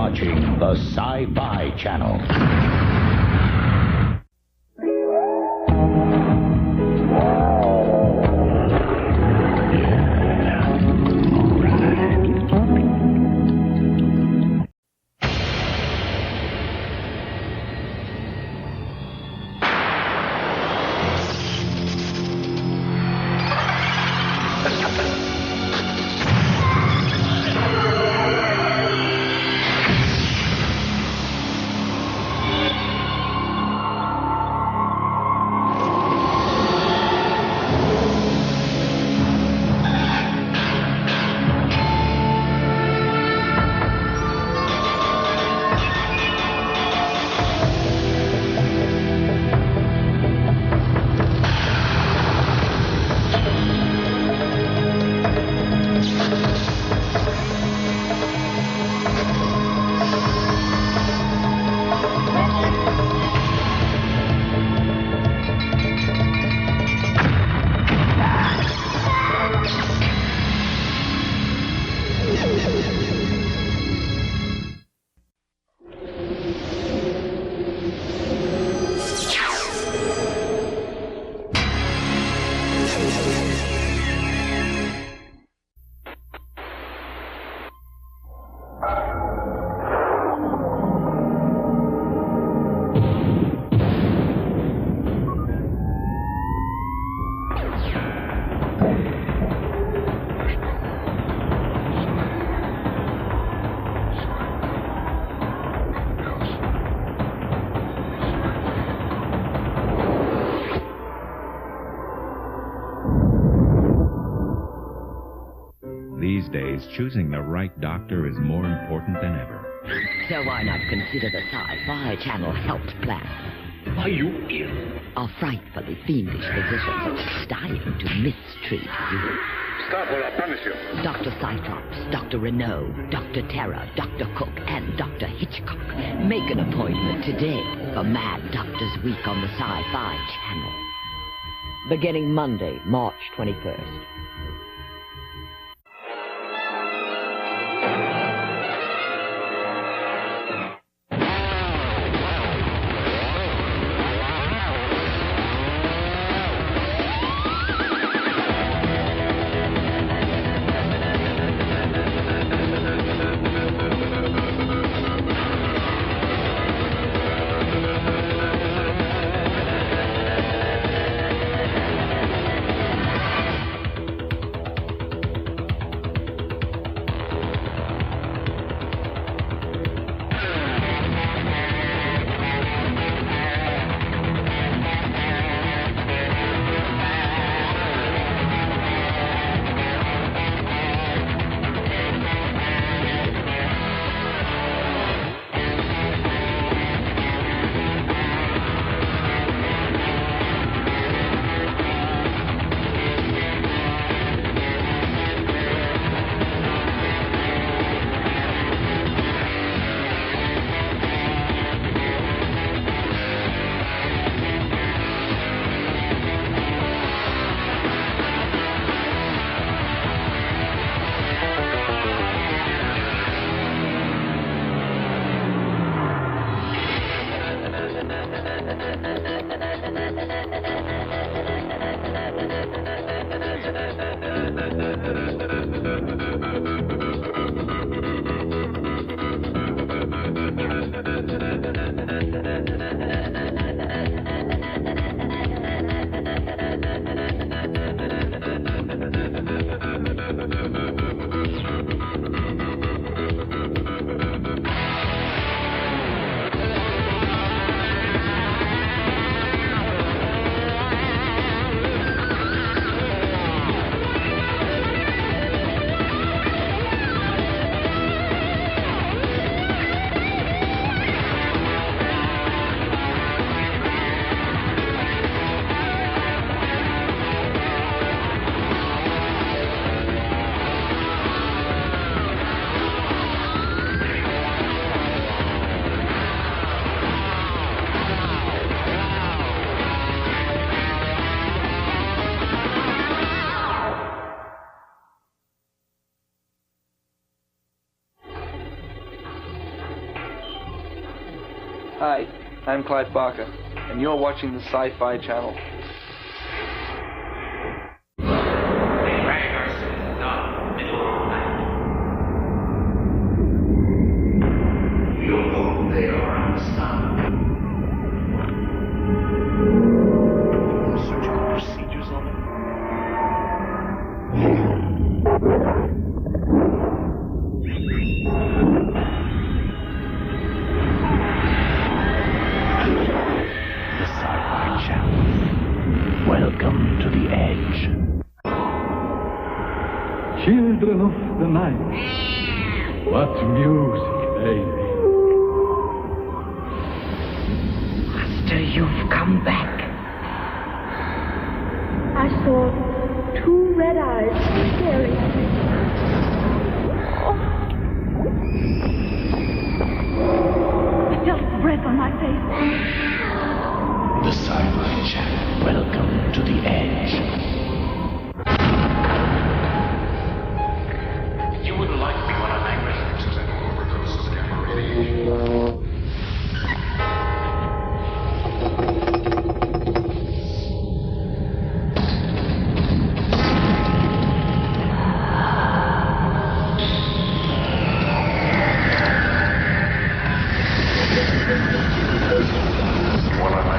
watching the Sci-Fi Channel. These days, choosing the right doctor is more important than ever. So why not consider the Sci-Fi Channel health plan? Are you ill? Our frightfully fiendish physicians are dying to mistreat you. Stop or I'll punish you. Dr. Cyclops, Dr. Renault, Dr. Terra, Dr. Cook, and Dr. Hitchcock. Make an appointment today for Mad Doctors Week on the Sci-Fi Channel. Beginning Monday, March 21st. Hi, I'm Clive Barker, and you're watching the Sci-Fi Channel. You'll know they are on the sun. Surgical procedures on them. The Sci-Fi Channel. Welcome to the edge. Children of the night, what music they make. Master, you've come back. I saw two red eyes staring at me. I felt breath on my face. The Sci-Fi Channel. Welcome to the edge. You wouldn't like me when I'm angry. Overdoses gamma radiation.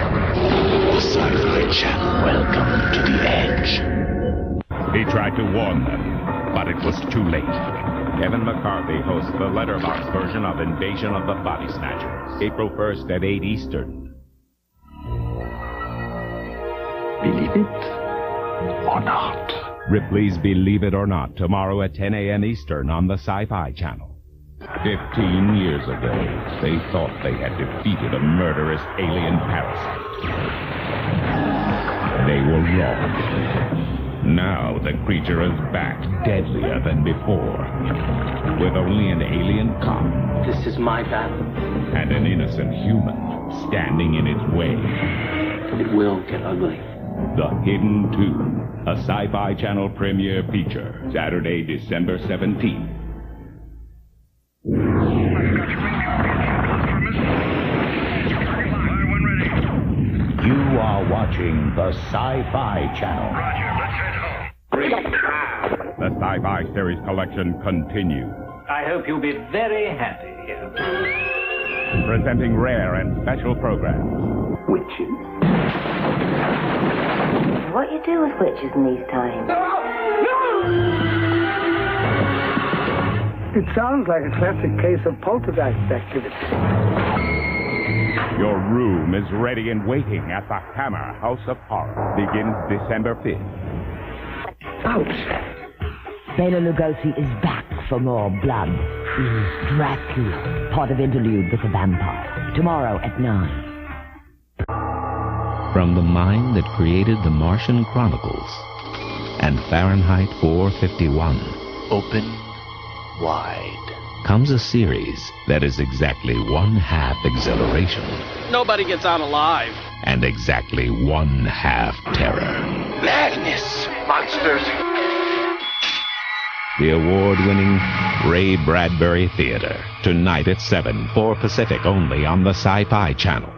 The Sci-Fi Channel. Welcome to the edge. He tried to warn them, but it was too late. Kevin McCarthy hosts the letterbox version of Invasion of the Body Snatchers, April 1st at 8 Eastern. Believe it or not. Ripley's Believe It or Not, tomorrow at 10 a.m. Eastern on the Sci-Fi Channel. 15 years ago, they thought they had defeated a murderous alien parasite. They were wrong. Now the creature is back, deadlier than before, with only an alien cop This is my battle. and an innocent human standing in its way. It will get ugly. The Hidden Tomb, a Sci-Fi Channel premiere feature, Saturday, December 17th. You are watching the Sci-Fi Channel. The Sci-Fi series collection continues, I hope you'll be very happy here. presenting rare and special programs. Witches. What you do with witches in these times? It sounds like a classic case of poltergeist activity. Your room is ready and waiting at the Hammer House of Horror. Begins December 5th. Ouch! Bela Lugosi is back for more blood. He's Dracula, part of Interlude with the Vampire. Tomorrow at 9. From the mind that created the Martian Chronicles and Fahrenheit 451 Open wide. comes a series that is exactly one-half exhilaration Nobody gets out alive. and exactly one-half terror. Madness. Monsters. The award-winning Ray Bradbury Theater, tonight at 7, 4 Pacific, only on the Sci-Fi Channel.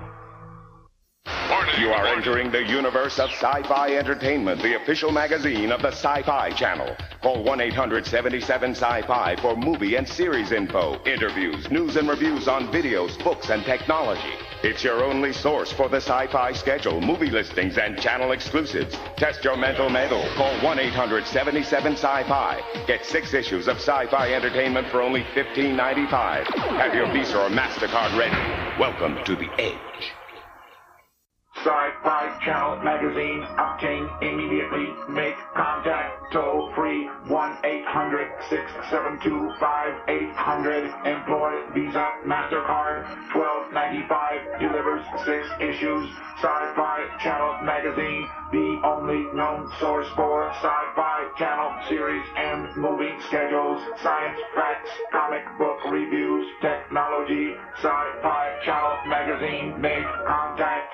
You are entering the universe of Sci-Fi Entertainment, the official magazine of the Sci-Fi Channel. Call 1-800-77-SCI-FI for movie and series info, interviews, news and reviews on videos, books, and technology. It's your only source for the Sci-Fi schedule, movie listings, and channel exclusives. Test your mental mettle. Call 1-800-77-SCI-FI. Get 6 issues of Sci-Fi Entertainment for only $15.95. Have your Visa or MasterCard ready. Welcome to the Edge. Sci-Fi Channel magazine. Obtain immediately. Make contact. Toll free. 1-800-672-5800. Employ Visa, MasterCard. $12.95. Delivers 6 issues. Sci-Fi Channel magazine. The only known source for Sci-Fi Channel series and movie schedules. Science facts, comic book reviews, technology. Sci-Fi Channel magazine. Make contact.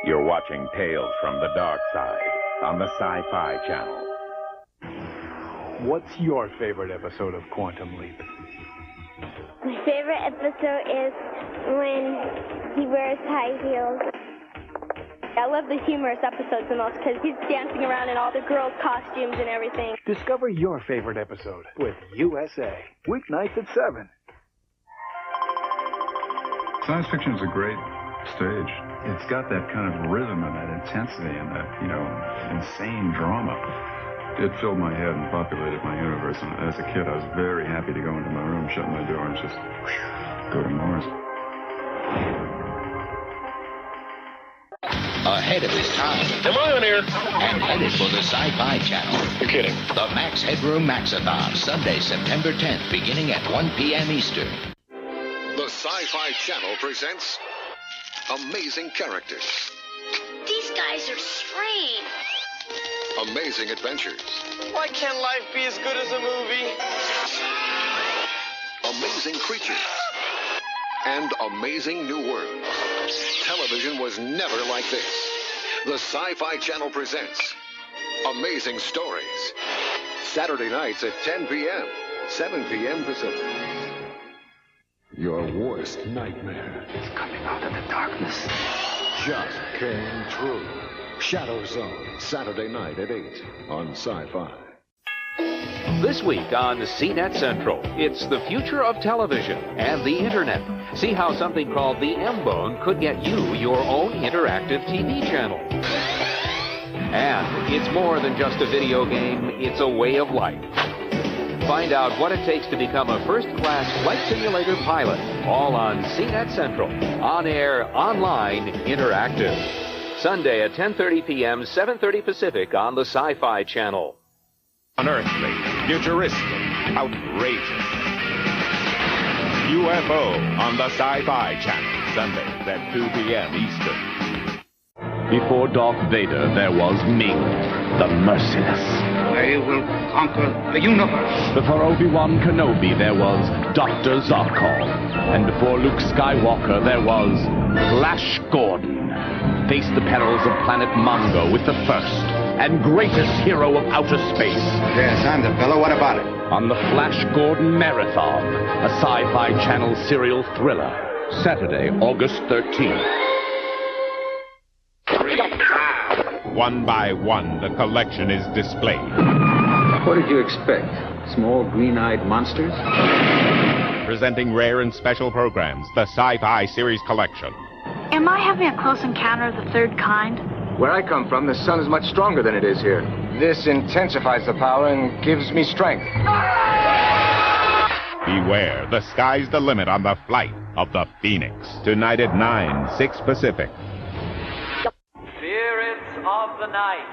You're watching Tales from the Dark Side, on the Sci-Fi Channel. What's your favorite episode of Quantum Leap? My favorite episode is when he wears high heels. I love the humorous episodes the most because he's dancing around in all the girls' costumes and everything. Discover your favorite episode with USA. Weeknights at 7. Science fiction is a great stage. It's got that kind of rhythm and that intensity and that, insane drama. It filled my head and populated my universe. And as a kid, I was very happy to go into my room, shut my door, and just go to Mars. Ahead of his time. Am I on air? And headed for the Sci-Fi Channel. You're kidding. The Max Headroom Maxathon, Sunday, September 10th, beginning at 1 p.m. Eastern. The Sci-Fi Channel presents amazing characters. These guys are strange. Amazing adventures. Why can't life be as good as a movie? Amazing creatures. And amazing new worlds. Television was never like this. The Sci-Fi Channel presents Amazing Stories. Saturday nights at 10 p.m., 7 p.m. Pacific. Your worst nightmare is coming out of the darkness. Just came true. Shadow Zone, Saturday night at 8 on Sci-Fi. This week on CNET Central, it's the future of television and the internet. See how something called the M-Bone could get you your own interactive TV channel. And it's more than just a video game, it's a way of life. Find out what it takes to become a first-class flight simulator pilot, all on CNET Central. On air, online, interactive. Sunday at 10:30 p.m., 7:30 Pacific on the Sci-Fi Channel. Unearthly, futuristic, outrageous. UFO on the Sci-Fi Channel, Sundays at 2 p.m. Eastern. Before Darth Vader, there was Ming, the merciless. I will conquer the universe. Before Obi-Wan Kenobi, there was Dr. Zarkov. And before Luke Skywalker, there was Flash Gordon. Face the perils of planet Mongo with the first and greatest hero of outer space. Yes, I'm the fellow. What about it? On the Flash Gordon Marathon, a Sci-Fi Channel serial thriller. Saturday, August 13th. One by one, the collection is displayed. What did you expect? Small green-eyed monsters? Presenting rare and special programs, the Sci-Fi Series Collection. Am I having a close encounter of the third kind? Where I come from, the sun is much stronger than it is here. This intensifies the power and gives me strength. Beware, the sky's the limit on the flight of the Phoenix. Tonight at 9, 6 Pacific. Spirits of the Night.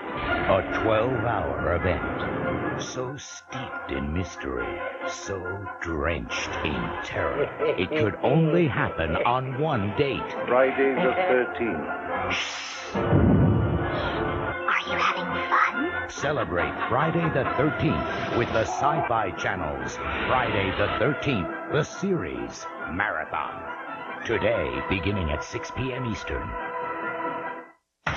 A 12-hour event. So steeped in mystery, so drenched in terror. It could only happen on one date. Friday the 13th. Are you having fun? Celebrate Friday the 13th with the Sci-Fi Channel's Friday the 13th, the series Marathon. Today, beginning at 6 p.m. Eastern.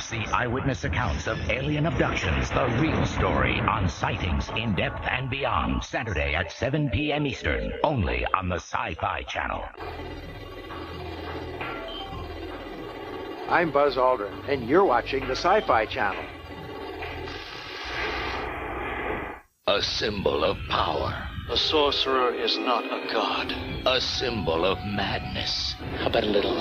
See eyewitness accounts of alien abductions, the real story on sightings in depth and beyond. Saturday at 7 p.m. Eastern, only on the Sci-Fi Channel. I'm Buzz Aldrin, and you're watching the Sci-Fi Channel. A symbol of power. A sorcerer is not a god. A symbol of madness. How about a little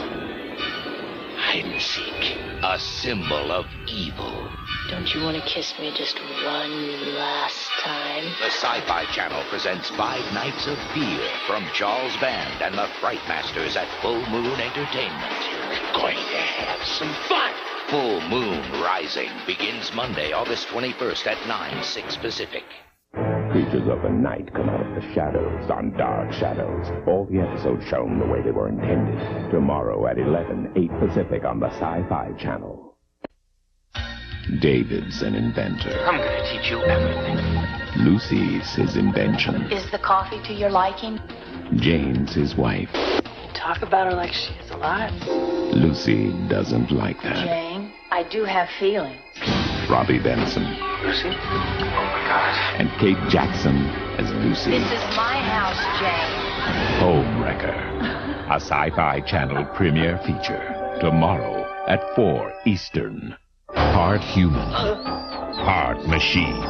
hide and seek? A symbol of evil. Don't you want to kiss me just one last time? The Sci-Fi Channel presents 5 Nights of Fear from Charles Band and the Fright Masters at Full Moon Entertainment. We're going to have some fun. Full Moon Rising begins Monday, August 21st at 9, 6 Pacific. Creatures of the night come out of the shadows on Dark Shadows. All the episodes shown the way they were intended. Tomorrow at 11, 8 Pacific on the Sci-Fi Channel. David's an inventor. I'm going to teach you everything. Lucy's his invention. Is the coffee to your liking? Jane's his wife. Talk about her like she's alive. Lucy doesn't like that. Jane, I do have feelings. Robbie Benson. Lucy? Oh, my God. And Kate Jackson as Lucy. This is my house, Jane. Homewrecker, a Sci-Fi Channel premiere feature. Tomorrow at 4 Eastern. Part human, part machine.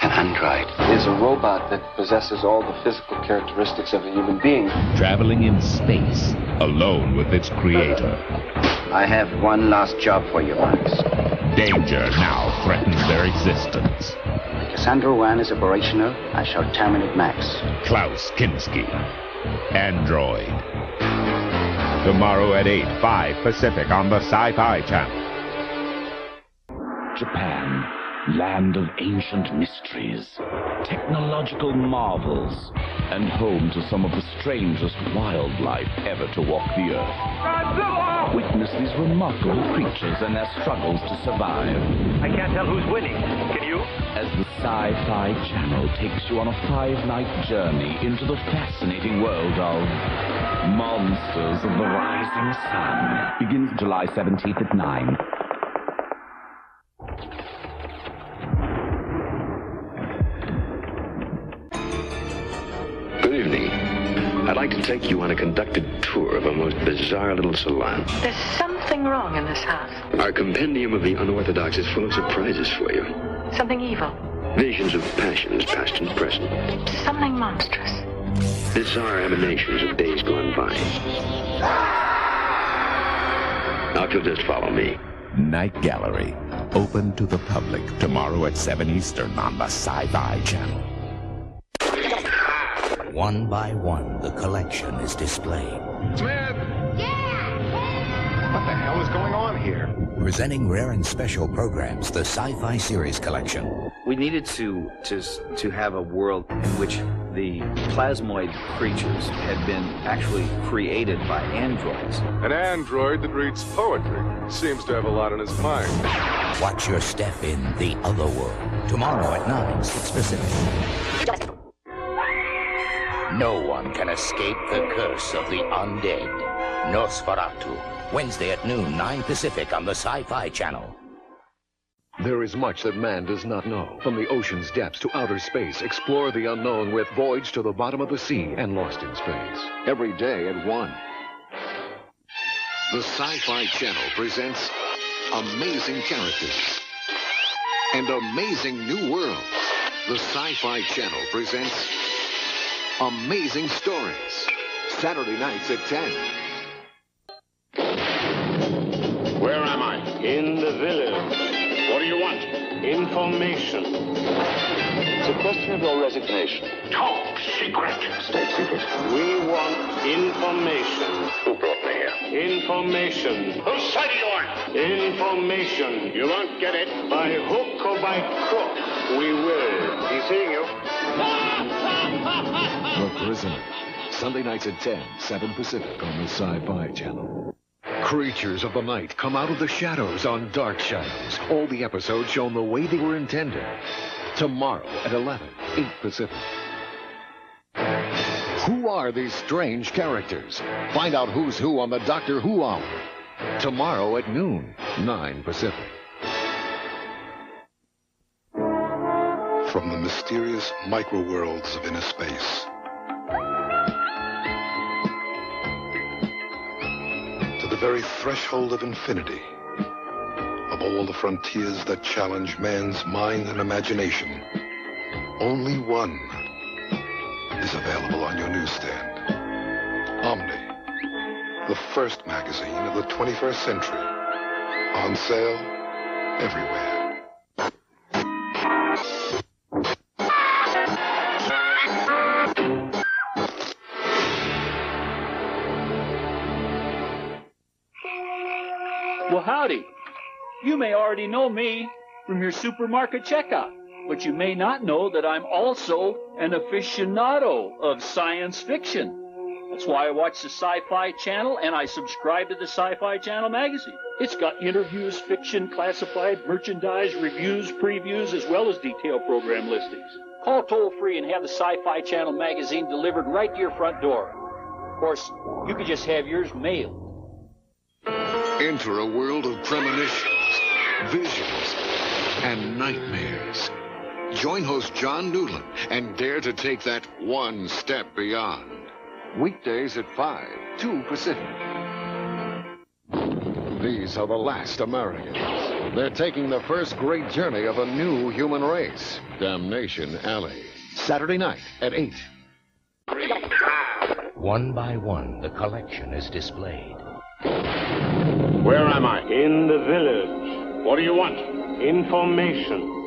An android is a robot that possesses all the physical characteristics of a human being. Traveling in space, alone with its creator. I have one last job for you, Max. Danger now threatens their existence. Cassandra 1 is operational. I shall terminate Max. Klaus Kinski, Android. Tomorrow at 8, 5 Pacific on the Sci-Fi Channel. Japan, land of ancient mysteries, technological marvels, and home to some of the strangest wildlife ever to walk the earth. Witness these remarkable creatures and their struggles to survive. I can't tell who's winning. Can you? As the Sci-Fi Channel takes you on a 5-night journey into the fascinating world of Monsters of the Rising Sun. Begins July 17th at 9. Good evening. I'd like to take you on a conducted tour of a most bizarre little salon. There's something wrong in this house. Our compendium of the unorthodox is full of surprises for you. Something evil. Visions of passions, past and present. Something monstrous. Bizarre emanations of days gone by. Now, if you'll just follow me. Night Gallery, open to the public tomorrow at 7 Eastern on the Sci-Fi Channel. One by one, the collection is displayed. Smith! Yeah! What the hell is going on here? Presenting rare and special programs, the Sci-Fi Series Collection. We needed to have a world in which the plasmoid creatures had been actually created by androids. An android that reads poetry seems to have a lot on his mind. Watch your step in the other world. Tomorrow at 9, 6 Pacific. No one can escape the curse of the undead. Nosferatu. Wednesday at noon, 9 Pacific on the Sci-Fi Channel. There is much that man does not know. From the ocean's depths to outer space, explore the unknown with Voyage to the Bottom of the Sea and Lost in Space. Every day at 1. The Sci-Fi Channel presents amazing characters and amazing new worlds. The Sci-Fi Channel presents amazing stories. Saturday nights at 10. Where am I? In the village. What do you want? Information. It's a question of your resignation. Top secret. Stay secret. We want information. Who brought me here? Information. Whose side are you on? Information. You won't get it. By hook or by crook, we will. He's seeing you. The Prisoner. Sunday nights at 10, 7 Pacific on the Sci-Fi Channel. Creatures of the night come out of the shadows on Dark Shadows. All the episodes shown the way they were intended. Tomorrow at 11, 8 Pacific. Who are these strange characters? Find out who's who on the Doctor Who Hour. Tomorrow at noon, 9 Pacific. From the mysterious micro-worlds of inner space to the very threshold of infinity, of all the frontiers that challenge man's mind and imagination, only one is available on your newsstand. Omni, the first magazine of the 21st century. On sale everywhere. Well, howdy. You may already know me from your supermarket checkout, but you may not know that I'm also an aficionado of science fiction. That's why I watch the Sci-Fi Channel and I subscribe to the Sci-Fi Channel magazine. It's got interviews, fiction, classified, merchandise, reviews, previews, as well as detailed program listings. Call toll-free and have the Sci-Fi Channel magazine delivered right to your front door. Of course, you could just have yours mailed. Enter a world of premonitions, visions, and nightmares. Join host John Newland and dare to take that one step beyond. Weekdays at 5, 2 Pacific. These are the last Americans. They're taking the first great journey of a new human race. Damnation Alley. Saturday night at 8. One by one, the collection is displayed. Where am I? In the village. What do you want? Information.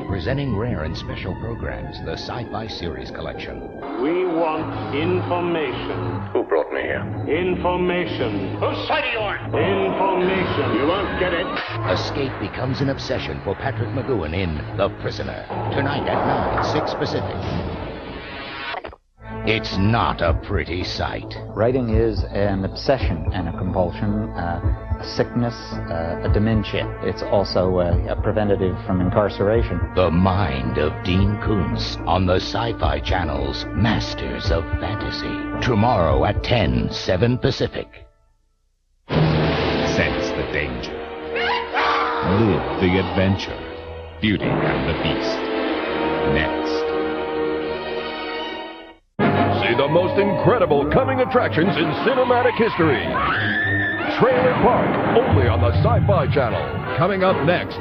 Presenting rare and special programs, the Sci-Fi Series Collection. We want information. Who brought me here? Information. Whose side are you on? Information. You won't get it. Escape becomes an obsession for Patrick McGowan in The Prisoner. Tonight at 9, 6 Pacific. It's not a pretty sight. Writing is an obsession and a compulsion, a sickness, a dementia. It's also a preventative from incarceration. The mind of Dean Koontz on the Sci-Fi Channel's Masters of Fantasy. Tomorrow at 10, 7 Pacific. Sense the danger. Live the adventure. Beauty and the Beast. Next. See the most incredible coming attractions in cinematic history. Trailer Park, only on the Sci-Fi Channel. Coming up next.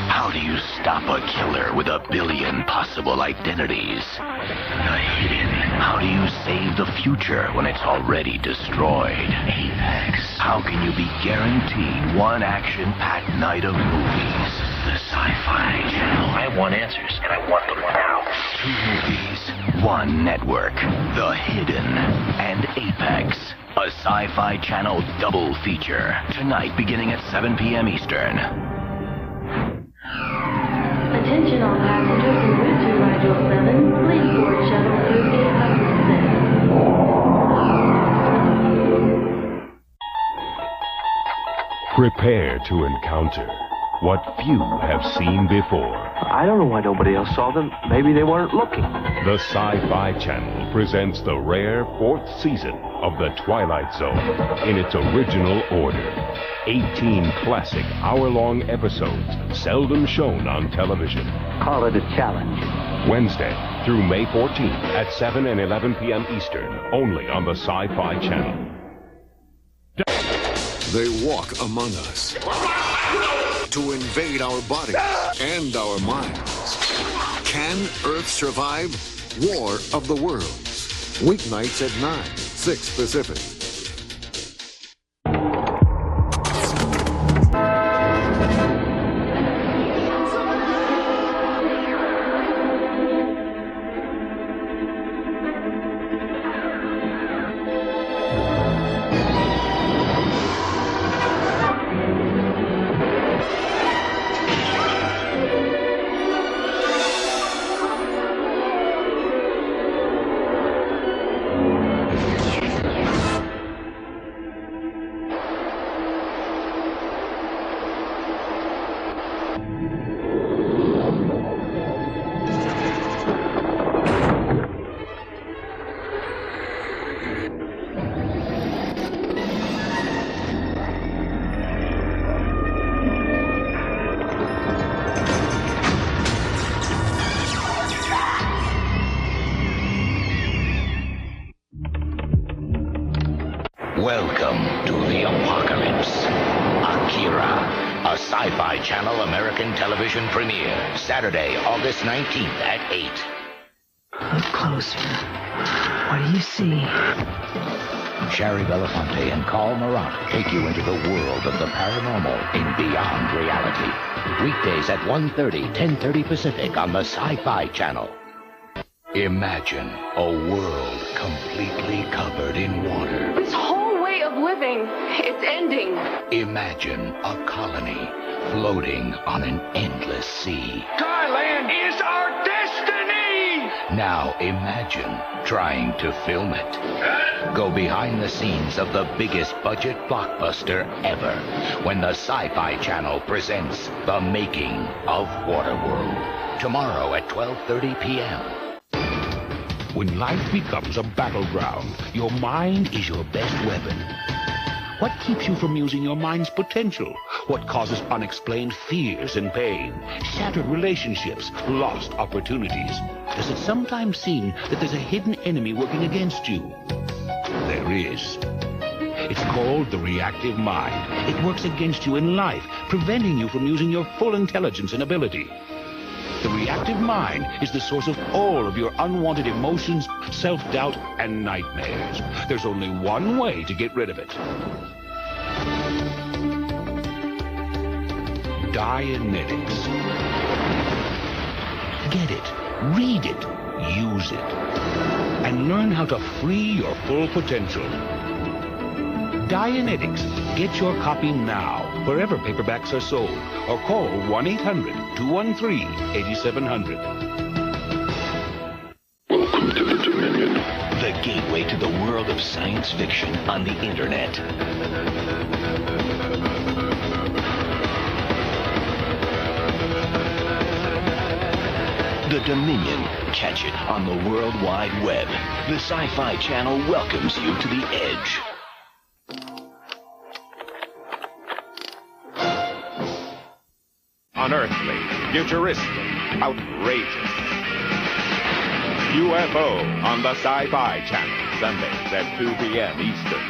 How do you stop a killer with a billion possible identities? The hidden. How do you save the future when it's already destroyed? Apex. How can you be guaranteed one action-packed night of movies? The Sci-Fi Channel. I want answers, and I want them now. 2 movies, 1 network. The Hidden and Apex. A Sci-Fi Channel double feature. Tonight beginning at 7 p.m. Eastern. Attention all passengers en route to Rigel 7. Please board shuttle through 806. Prepare to encounter what few have seen before. I don't know why nobody else saw them. Maybe they weren't looking. The Sci-Fi Channel presents the rare 4th season of The Twilight Zone in its original order. 18 classic hour-long episodes, seldom shown on television. Call it a challenge. Wednesday through May 14th at 7 and 11 p.m. Eastern, only on the Sci-Fi Channel. They walk among us to invade our bodies and our minds. Can Earth survive War of the Worlds? Weeknights at 9, 6 Pacific. Welcome to the apocalypse. Akira, a Sci-Fi Channel American television premiere. Saturday, August 19th at 8. Look closer. What do you see? Sherry Belafonte and Carl Marat take you into the world of the paranormal in Beyond Reality. Weekdays at 1:30, 10:30 Pacific on the Sci-Fi Channel. Imagine a world completely covered in water. This whole way of living, it's ending. Imagine a colony floating on an endless sea. Thailand is our destiny! Now imagine trying to film it. Go behind the scenes of the biggest budget blockbuster ever when the Sci-Fi Channel presents The Making of Waterworld. Tomorrow at 12:30 p.m. When life becomes a battleground, your mind is your best weapon. What keeps you from using your mind's potential? What causes unexplained fears and pain? Shattered relationships, lost opportunities? Does it sometimes seem that there's a hidden enemy working against you? There is. It's called the reactive mind. It works against you in life, preventing you from using your full intelligence and ability. The reactive mind is the source of all of your unwanted emotions, self-doubt, and nightmares. There's only one way to get rid of it. Dianetics. Get it, read it, use it, and learn how to free your full potential. Dianetics. Get your copy now, wherever paperbacks are sold, or call 1-800-213-8700. Welcome to the Dominion. The gateway to the world of science fiction on the internet. The Dominion. Catch it on the World Wide Web. The Sci-Fi Channel welcomes you to the edge. Unearthly, futuristic, outrageous. UFO on the Sci-Fi Channel, Sundays at 2 p.m. Eastern.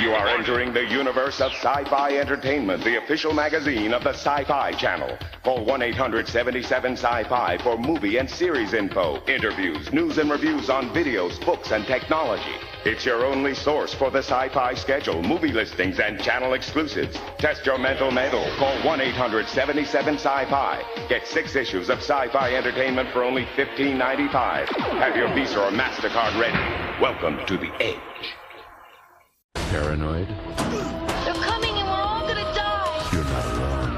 You are entering the universe of Sci-Fi Entertainment, the official magazine of the Sci-Fi Channel. Call 1-800-77-SCI-FI for movie and series info, interviews, news and reviews on videos, books, and technology. It's your only source for the Sci-Fi schedule, movie listings, and channel exclusives. Test your mental metal. Call 1-800-77-SCI-FI. Get 6 issues of Sci-Fi Entertainment for only $15.95. Have your Visa or MasterCard ready. Welcome to the Edge. Paranoid? They're coming and we're all gonna die. You're not alone.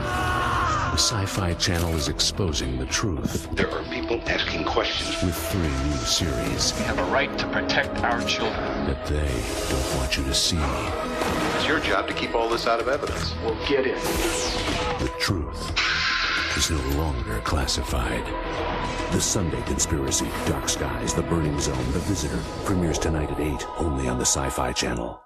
The Sci-Fi Channel is exposing the truth. There are people asking questions. With 3 new series. We have a right to protect our children. That they don't want you to see. It's your job to keep all this out of evidence. Well, get in. The truth is no longer classified. The Sunday Conspiracy, Dark Skies, The Burning Zone, The Visitor, premieres tonight at 8, only on the Sci-Fi Channel.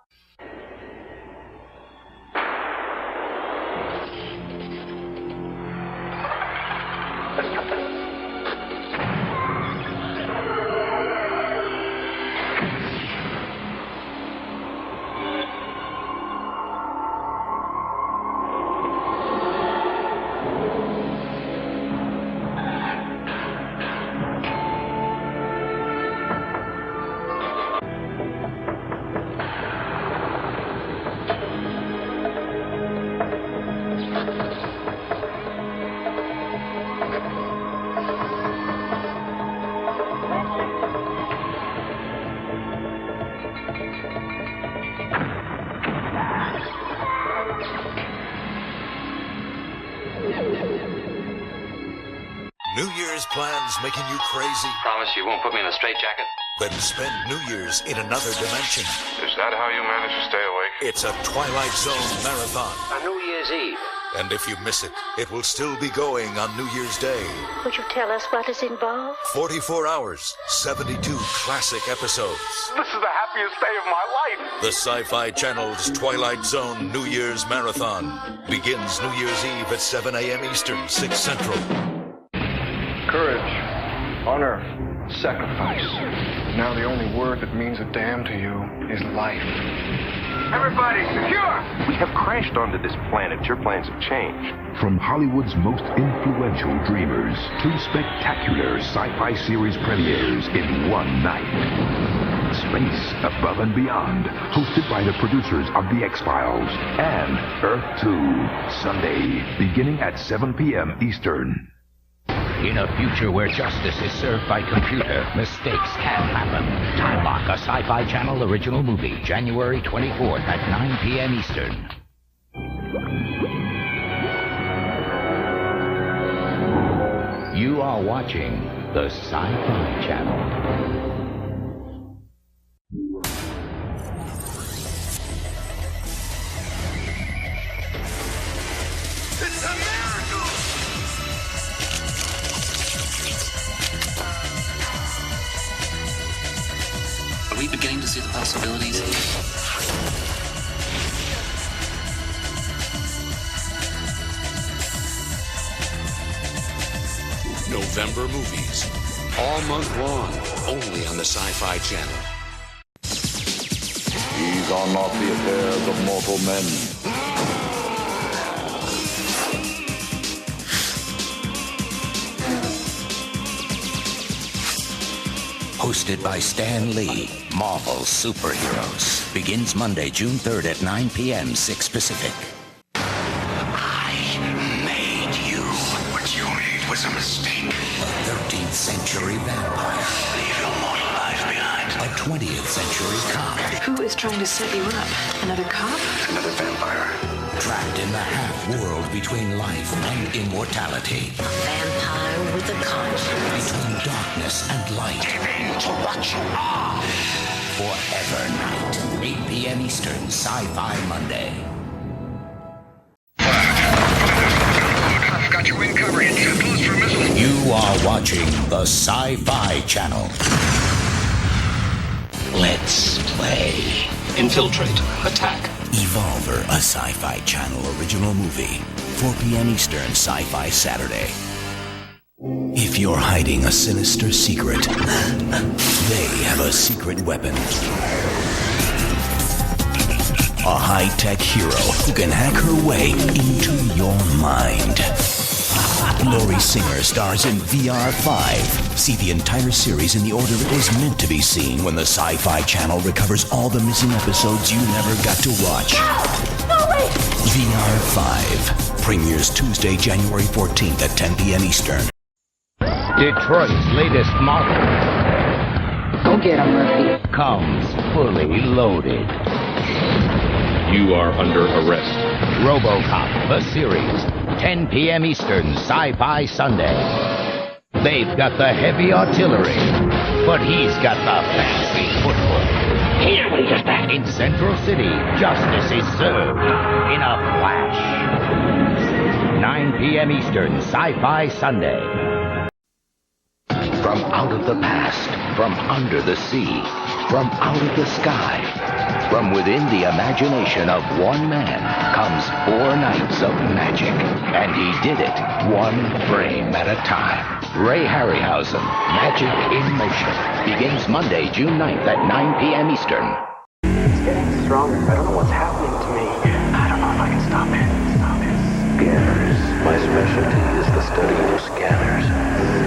New Year's plans making you crazy? Promise you won't put me in a straitjacket? Then spend New Year's in another dimension. Is that how you manage to stay awake? It's a Twilight Zone marathon. On New Year's Eve. And if you miss it, it will still be going on New Year's Day. Would you tell us what is involved? 44 hours, 72 classic episodes. This is the happiest day of my life. The Sci-Fi Channel's Twilight Zone New Year's Marathon begins New Year's Eve at 7 a.m. Eastern, 6 Central. Courage, honor, sacrifice. Now the only word that means a damn to you is life. Everybody, secure! We have crashed onto this planet. Your plans have changed. From Hollywood's most influential dreamers to spectacular sci-fi series premieres in one night. Space Above and Beyond, hosted by the producers of The X-Files and Earth 2, Sunday, beginning at 7 p.m. Eastern. In a future where justice is served by computer, mistakes can happen. Time Lock, a Sci-Fi Channel original movie, January 24th at 9 p.m. Eastern. You are watching the Sci-Fi Channel. Are we beginning to see the possibilities here? November movies. All month long, only on the Sci-Fi Channel. These are not the affairs of mortal men. Hosted by Stan Lee, Marvel's Superheroes. Begins Monday, June 3rd at 9 p.m., 6 Pacific. I made you. What you made was a mistake. A 13th century vampire. Leave your mortal life behind. A 20th century cop. Who is trying to set you up? Another cop? Another vampire. Trapped in the half-world between life and immortality. A vampire with a conscience. Between darkness and light. Give in to what you are. Forever Night. 8 p.m. Eastern, Sci-Fi Monday. I've got you in cover. You're too close for a missile. You are watching the Sci-Fi Channel. Let's play. Infiltrate. Attack. Evolver, a Sci-Fi Channel original movie. 4 p.m. Eastern, Sci-Fi Saturday. If you're hiding a sinister secret, they have a secret weapon. A high-tech hero who can hack her way into your mind. Lori Singer stars in VR 5. See the entire series in the order it was meant to be seen when the Sci-Fi Channel recovers all the missing episodes you never got to watch. No, wait! VR 5 premieres Tuesday, January 14th at 10 p.m. Eastern. Detroit's latest model. Go get him, Murphy. Comes fully loaded. You are under arrest. RoboCop, the series. 10 p.m. Eastern, Sci-Fi Sunday. They've got the heavy artillery, but he's got the fancy footwork. Here, when he gets back. In Central City, justice is served in a flash. 9 p.m. Eastern, Sci-Fi Sunday. From out of the past, from under the sea, from out of the sky, from within the imagination of one man comes 4 nights of magic. And he did it one frame at a time. Ray Harryhausen, Magic in Motion, begins Monday, June 9th at 9 p.m. Eastern. It's getting stronger. I don't know what's happening to me. I don't know if I can stop it. Scanners. My specialty is the study of scanners.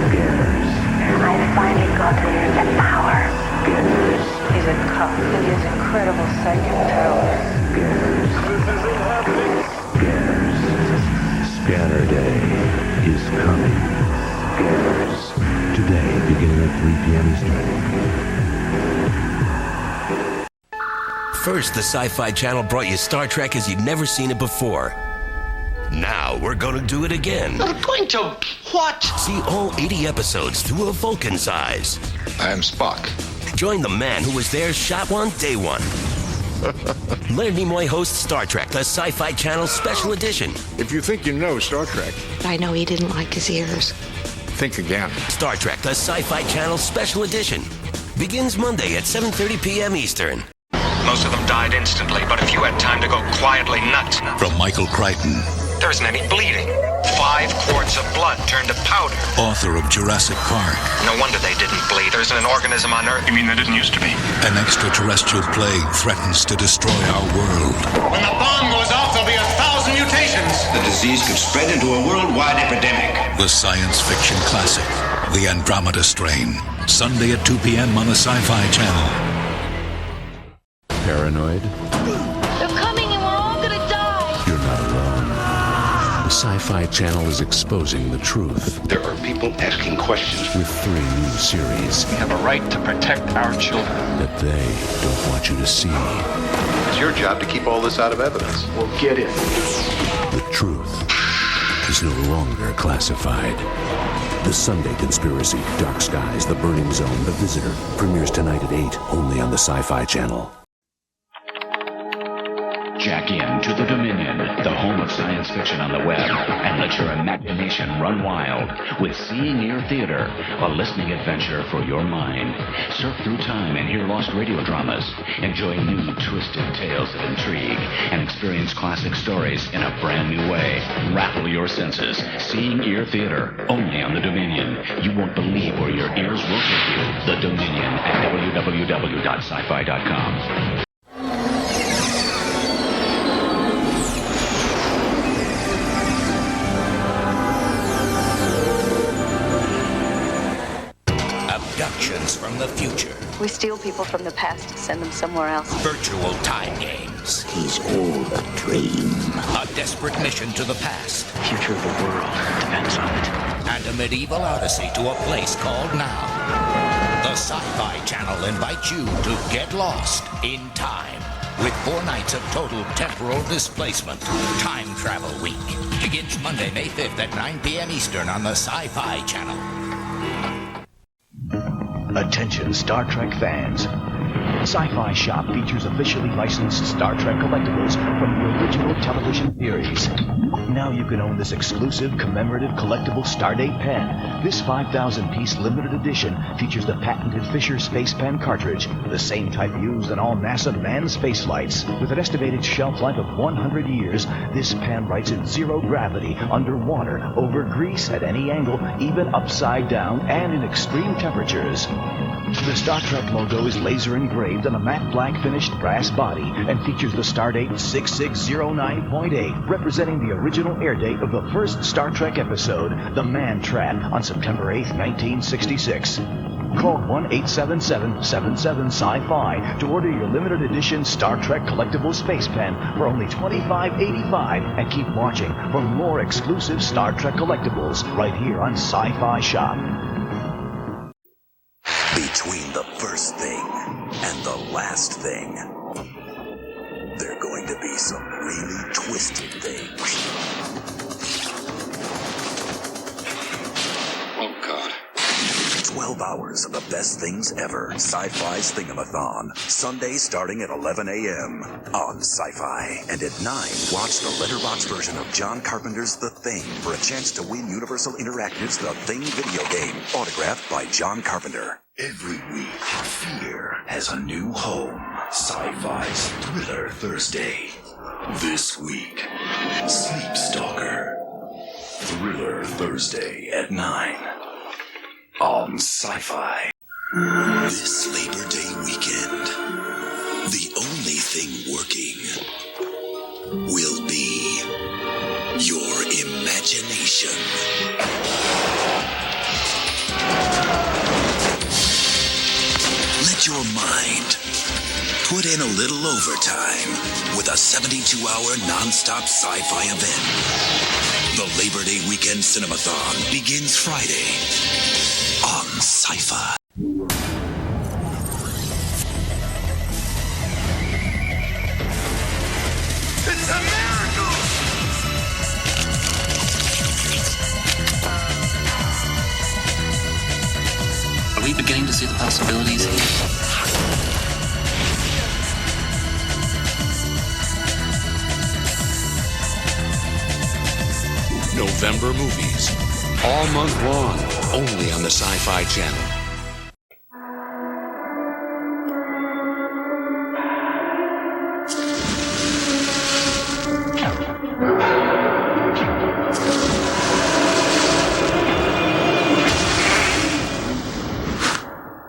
Scanners. I finally got to learn the power. Scanners. He's a cop with his incredible psychic power. Scanners. Scanners. Scanner Day is coming. Scanners. Today, beginning at 3 p.m. Eastern. First, the Sci-Fi Channel brought you Star Trek as you'd never seen it before. Now we're going to do it again. We're going to what? See all 80 episodes through a Vulcan's eyes. I'm Spock. Join the man who was there shot one, day one. Leonard Nimoy hosts Star Trek, the Sci-Fi Channel Special Edition. If you think you know Star Trek, I know he didn't like his ears. think again. Star Trek, the Sci-Fi Channel Special Edition. Begins Monday at 7:30 p.m. Eastern. Most of them died instantly, but if you had time to go quietly nuts. From Michael Crichton, There isn't any bleeding. 5 quarts of blood turned to powder. author of Jurassic Park. No wonder they didn't bleed. There isn't an organism on Earth. You mean there didn't used to be? An extraterrestrial plague threatens to destroy our world. When the bomb goes off, there'll be 1,000 mutations. The disease could spread into a worldwide epidemic. The science fiction classic, The Andromeda Strain. Sunday at 2 p.m. on the Sci-Fi Channel. Paranoid? They're coming and we're all gonna die. You're not alone. The Sci-Fi Channel is exposing the truth. There are people asking questions. With 3 new series. We have a right to protect our children. That they don't want you to see. It's your job to keep all this out of evidence. We'll get it. The truth is no longer classified. The Sunday Conspiracy, Dark Skies, The Burning Zone, The Visitor, premieres tonight at 8, only on the Sci-Fi Channel. Jack in to the Dominion, the home of science fiction on the web, and let your imagination run wild with Seeing Ear Theater, a listening adventure for your mind. Surf through time and hear lost radio dramas. Enjoy new, twisted tales of intrigue and experience classic stories in a brand new way. Rattle your senses. Seeing Ear Theater, only on the Dominion. You won't believe where your ears will take you. The Dominion at www.scifi.com. Abductions from the future. We steal people from the past to send them somewhere else. Virtual time games. He's all a dream. A desperate mission to the past. The future of the world depends on it. And a medieval odyssey to a place called now. The Sci-Fi Channel invites you to get lost in time. With 4 nights of total temporal displacement. Time Travel Week. Begins Monday, May 5th at 9 p.m. Eastern on the Sci-Fi Channel. Attention Star Trek fans. Sci-Fi Shop features officially licensed Star Trek collectibles from the original television series. Now you can own this exclusive commemorative collectible Stardate pen. This 5,000-piece limited edition features the patented Fisher Space Pen cartridge, the same type used in all NASA manned space flights. With an estimated shelf life of 100 years, this pen writes in zero gravity, underwater, over grease, at any angle, even upside down, and in extreme temperatures. The Star Trek logo is laser engraved on a matte black finished brass body and features the Stardate 6609.8, representing the original air date of the first Star Trek episode, The Man Trap, on September 8, 1966. Call 1-877-77-SCI-FI to order your limited edition Star Trek collectible space pen for only $25.85 and keep watching for more exclusive Star Trek collectibles right here on Sci-Fi Shop. Between the first thing and the last thing, there are going to be some really twisted things. Oh, God. 12 hours of the best things ever. Sci-Fi's Thingamathon. Sunday starting at 11 a.m. on Sci-Fi. And at 9, watch the letterbox version of John Carpenter's The Thing for a chance to win Universal Interactive's The Thing video game, autographed by John Carpenter. Every week, fear has a new home. Sci-Fi's Thriller Thursday. This week, Sleep Stalker. Thriller Thursday at 9 on Sci-Fi. This Labor Day weekend, the only thing working will be your imagination. Let your mind put in a little overtime with a 72-hour non-stop sci-fi event. The Labor Day Weekend Cinemathon begins Friday on Sci-Fi. It's a miracle! Are we beginning to see the possibilities here? November movies. All month long. Only on the Sci-Fi Channel.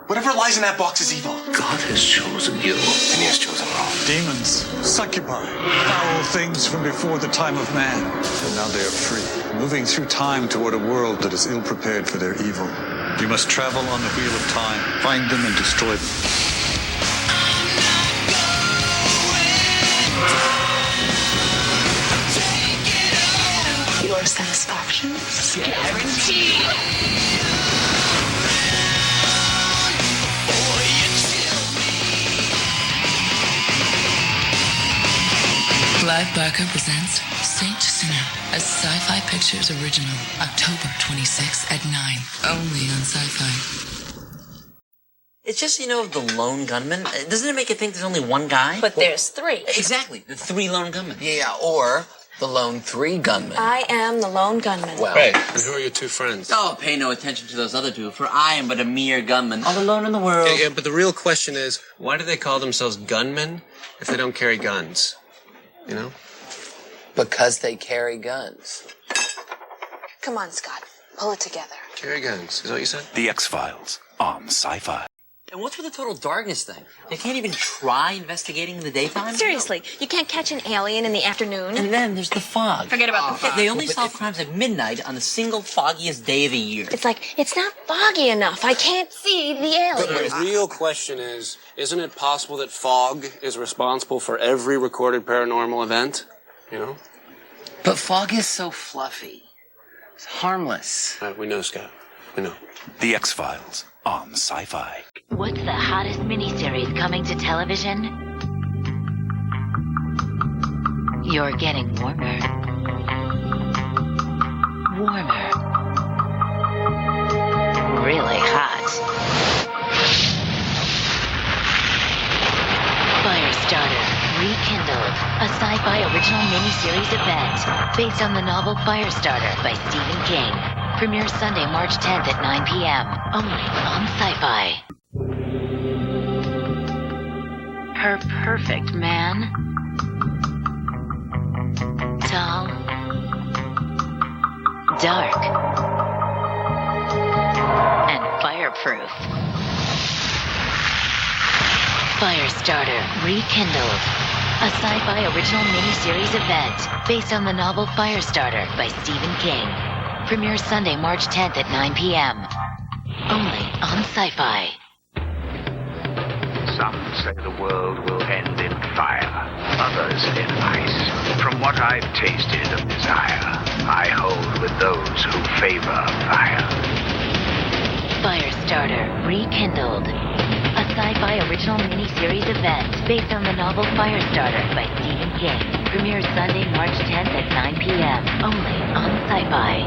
Whatever lies in that box is evil. God has chosen you. And he has chosen wrong. Demons, succubi, foul things from before the time of man. And now they are free, moving through time toward a world that is ill-prepared for their evil. You must travel on the wheel of time, find them and destroy them. Your satisfaction is guaranteed. Clive Barker presents Saint Sinner, a Sci-Fi Pictures original, October 26th at 9, only on Sci-Fi. It's just, the lone gunman. Doesn't it make you think there's only one guy? But there's three. Exactly, the three lone gunmen. Yeah, or the lone three gunmen. I am the lone gunman. Well, hey, and who are your two friends? Oh, pay no attention to those other two, for I am but a mere gunman, all alone in the world. Yeah, but the real question is, why do they call themselves gunmen if they don't carry guns? You know? Because they carry guns. Come on, Scott. Pull it together. Carry guns, is that what you said? The X-Files on Sci-Fi. And what's with the total darkness thing? They can't even try investigating in the daytime? Seriously, you can't catch an alien in the afternoon. And then there's the fog. Forget about the fog. They only solve crimes at midnight on the single foggiest day of the year. It's like, it's not foggy enough. I can't see the alien. But the real question is, isn't it possible that fog is responsible for every recorded paranormal event? You know? But fog is so fluffy. It's harmless. We know, Scott. We know. The X-Files on Sci-Fi. What's the hottest miniseries coming to television? You're getting warmer. Warmer. Really hot. Firestarter Rekindled, a sci-fi original miniseries event based on the novel Firestarter by Stephen King. Premieres Sunday, March 10th at 9 p.m. Only on Sci-Fi. Her perfect man. Tall. Dark. And fireproof. Firestarter Rekindled, a sci-fi original miniseries event based on the novel Firestarter by Stephen King. Premieres Sunday, March 10th at 9 p.m. Only on Sci-Fi. Some say the world will end in fire, others in ice. From what I've tasted of desire, I hold with those who favor fire. Firestarter Rekindled, a sci-fi original miniseries event based on the novel Firestarter by Stephen King. Premieres Sunday, March 10th at 9 p.m. Only on Sci-Fi.